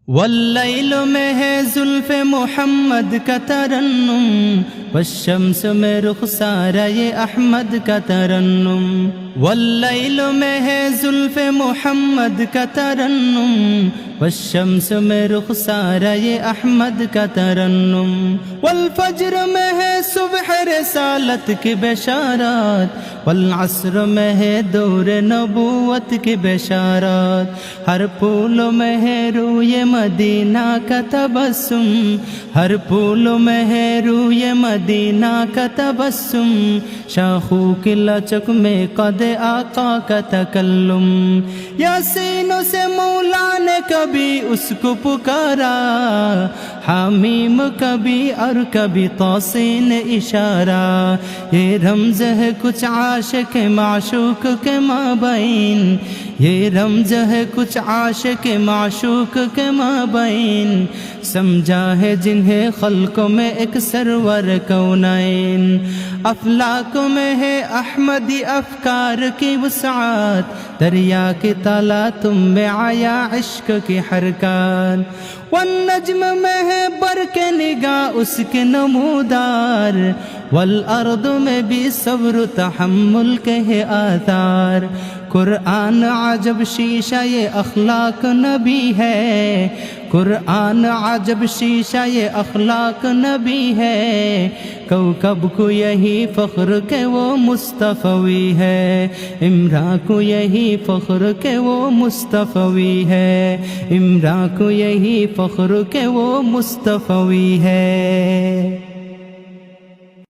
واللیل میں ہے زلف محمد کا ترنم، والشمس میں رخسارہ یہ احمد کا ترنم۔ واللیل میں ہے زلف محمد کا ترنم، والشمس میں رخسارہ یہ احمد کا ترنم۔ والفجر میں ہے صبح رسالت کی بشارات، والعصر میں ہے دور نبوت کی بشارات۔ ہر پھول میں ہے روئے مدینہ کا تبسم، ہر پھول میں ہے روئے مدینہ کا تبسم۔ شاخوں کی لچک میں قد آقا کا تکلم، یاسینوں سے مولا نے کبھی اس کو پکارا، حمیم کبھی اور کبھی توسین اشارہ۔ یہ رمز ہے کچھ عاشق معشوق کے مابین، یہ رمز ہے کچھ عاشق معشوق کے مابین۔ سمجھا ہے جنہیں خلقوں میں ایک سرور کونین، افلاک میں ہے احمدی افکار کی وسعت، دریا کی تالا تم میں آیا عشق کی حرکات۔ والنجم میں ہے برق نگاہ اس کے نمودار، والارض میں بھی صبر و تحمل کے ہے آثار۔ قرآن عجب شیشہ یہ اخلاق نبی ہے، قرآن عجب شیشہ یہ اخلاق نبی ہے۔ کوكب کو یہی فخر کہ وہ مصطفی ہے، عمران کو یہی فخر کہ وہ مصطفی ہے، عمران کو یہی فخر کہ وہ مصطفی ہے۔